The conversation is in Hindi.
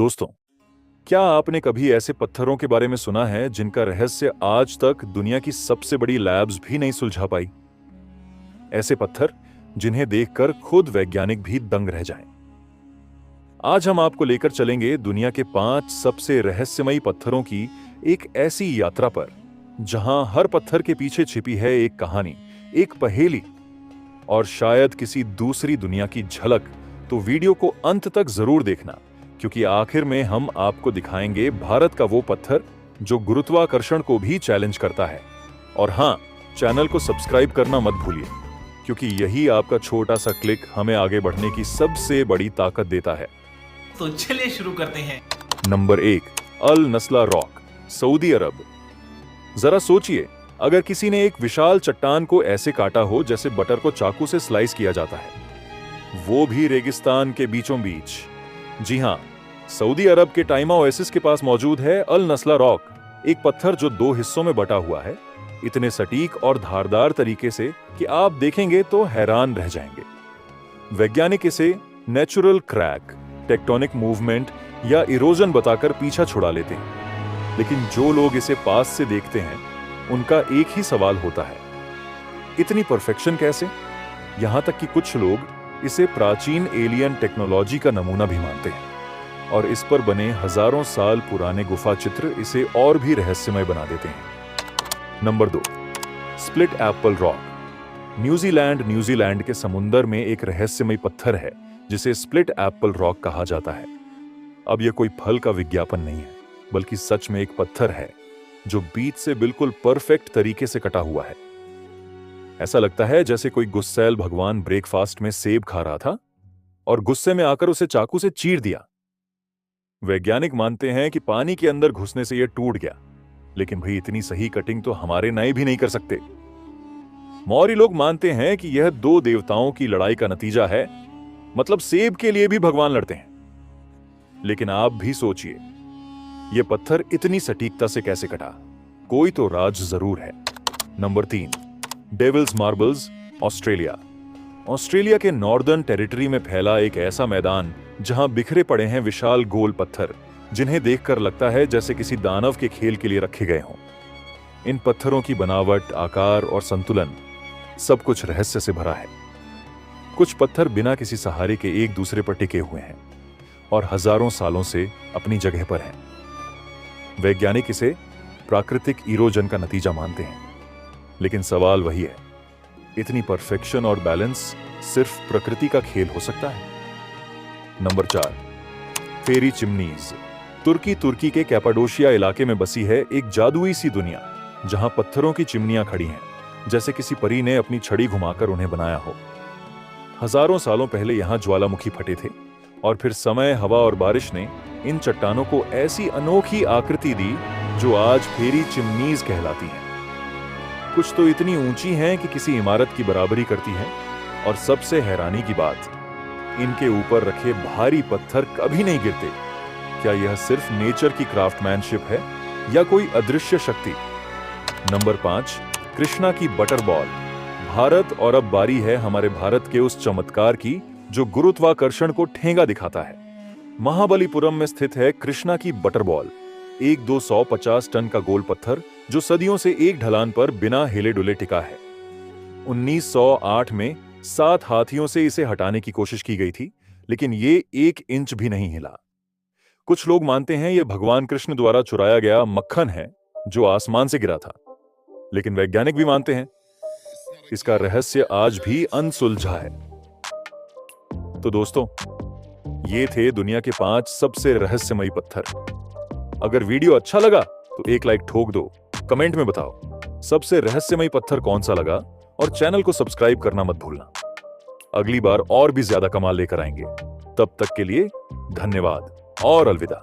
दोस्तों, क्या आपने कभी ऐसे पत्थरों के बारे में सुना है जिनका रहस्य आज तक दुनिया की सबसे बड़ी लैब्स भी नहीं सुलझा पाई? ऐसे पत्थर जिन्हें देखकर खुद वैज्ञानिक भी दंग रह जाएं। आज हम आपको लेकर चलेंगे दुनिया के 5 सबसे रहस्यमयी पत्थरों की एक ऐसी यात्रा पर, जहां हर पत्थर के पीछे छिपी है एक कहानी, एक पहेली और शायद किसी दूसरी दुनिया की झलक। तो वीडियो को अंत तक जरूर देखना, क्योंकि आखिर में हम आपको दिखाएंगे भारत का वो पत्थर जो गुरुत्वाकर्षण को भी चैलेंज करता है। और हां, चैनल को सब्सक्राइब करना मत भूलिए, क्योंकि यही आपका छोटा सा क्लिक हमें आगे बढ़ने की सबसे बड़ी ताकत देता है। तो चलिए शुरू करते हैं। नंबर 1, अल नस्ला रॉक, सऊदी अरब। जरा सोचिए, अगर किसी ने एक विशाल चट्टान को ऐसे काटा हो जैसे बटर को चाकू से स्लाइस किया जाता है, वो भी रेगिस्तान के बीचों बीच। जी हां, सऊदी अरब के टाइमा ओएसिस के पास मौजूद है अल नस्ला रॉक, एक पत्थर जो 2 हिस्सों में बटा हुआ है, इतने सटीक और धारदार तरीके से कि आप देखेंगे तो हैरान रह जाएंगे। वैज्ञानिक इसे नेचुरल क्रैक, टेक्टोनिक मूवमेंट या इरोजन बताकर पीछा छुड़ा लेते हैं, लेकिन जो लोग इसे पास से देखते हैं उनका एक ही सवाल होता है, इतनी परफेक्शन कैसे? यहां तक कि कुछ लोग इसे प्राचीन एलियन टेक्नोलॉजी का नमूना भी मानते हैं, और इस पर बने हजारों साल पुराने गुफा चित्र इसे और भी रहस्यमय बना देते हैं। Number 2, split Apple rock. New Zealand के समुंदर में एक रहस्यमय पत्थर है जिसे स्प्लिट एप्पल रॉक कहा जाता है। अब यह कोई फल का विज्ञापन नहीं है, बल्कि सच में एक पत्थर है जो बीच से बिल्कुल परफेक्ट तरीके से कटा हुआ है। ऐसा लगता है जैसे कोई गुस्सैल भगवान ब्रेकफास्ट में सेब खा रहा था और गुस्से में आकर उसे चाकू से चीर दिया। वैज्ञानिक मानते हैं कि पानी के अंदर घुसने से यह टूट गया, लेकिन भाई इतनी सही कटिंग तो हमारे नाई भी नहीं कर सकते। मौर्य लोग मानते हैं कि यह 2 देवताओं की लड़ाई का नतीजा है, मतलब सेब के लिए भी भगवान लड़ते हैं। लेकिन आप भी सोचिए, यह पत्थर इतनी सटीकता से कैसे कटा? कोई तो राज जरूर है। Number 3, devil's marbles, Australia. Australia के नॉर्दर्न टेरिटरी में फैला एक ऐसा मैदान जहां बिखरे पड़े हैं विशाल गोल पत्थर, जिन्हें देखकर लगता है जैसे किसी दानव के खेल के लिए रखे गए हों। इन पत्थरों की बनावट, आकार और संतुलन सब कुछ रहस्य से भरा है। कुछ पत्थर बिना किसी सहारे के एक दूसरे पर टिके हुए हैं और हजारों सालों से अपनी जगह पर हैं। वैज्ञानिक इसे प्राकृतिक इरोजन का नतीजा मानते हैं, लेकिन सवाल वही है, इतनी परफेक्शन और बैलेंस सिर्फ प्रकृति का खेल हो सकता है? नंबर 4, फेरी चिमनीज। तुर्की के कैपाडोशिया इलाके में बसी है एक जादुई सी दुनिया, जहां पत्थरों की चिमनियां खड़ी हैं, जैसे किसी परी ने अपनी छड़ी घुमाकर उन्हें बनाया हो। हजारों सालों पहले यहां ज्वालामुखी फटे थे, और फिर समय, हवा और बारिश ने इन चट्टानों को ऐसी अनोखी आकृति दी जो आज फेरी चिमनीज कहलाती हैं। कुछ तो इतनी ऊंची हैं कि किसी इमारत की बराबरी करती हैं, और सबसे हैरानी की बात, इनके ऊपर रखे भारी पत्थर कभी नहीं गिरते। क्या यह सिर्फ नेचर की क्राफ्टमैनशिप है या कोई अदृश्य शक्ति? नंबर 5, कृष्णा की बटर बॉल। भारत, और अब बारी है हमारे भारत के उस चमत्कार की जो गुरुत्वाकर्षण को ठेंगा दिखाता है। महाबलीपुरम में स्थित है कृष्णा की बटर बॉल, एक 250 टन का गोल पत्थर जो सदियों से एक ढलान पर बिना हिले डुले टिका है। 1908 में 7 हाथियों से इसे हटाने की कोशिश की गई थी, लेकिन ये 1 इंच भी नहीं हिला। कुछ लोग मानते हैं यह भगवान कृष्ण द्वारा चुराया गया मक्खन है जो आसमान से गिरा था, लेकिन वैज्ञानिक भी मानते हैं इसका रहस्य आज भी अनसुलझा है। तो दोस्तों, ये थे दुनिया के 5 सबसे रहस्यमयी पत्थर। अगर वीडियो अच्छा लगा तो एक लाइक ठोक दो, कमेंट में बताओ सबसे रहस्यमयी पत्थर कौन सा लगा, और चैनल को सब्सक्राइब करना मत भूलना। अगली बार और भी ज्यादा कमाल लेकर आएंगे। तब तक के लिए धन्यवाद और अलविदा।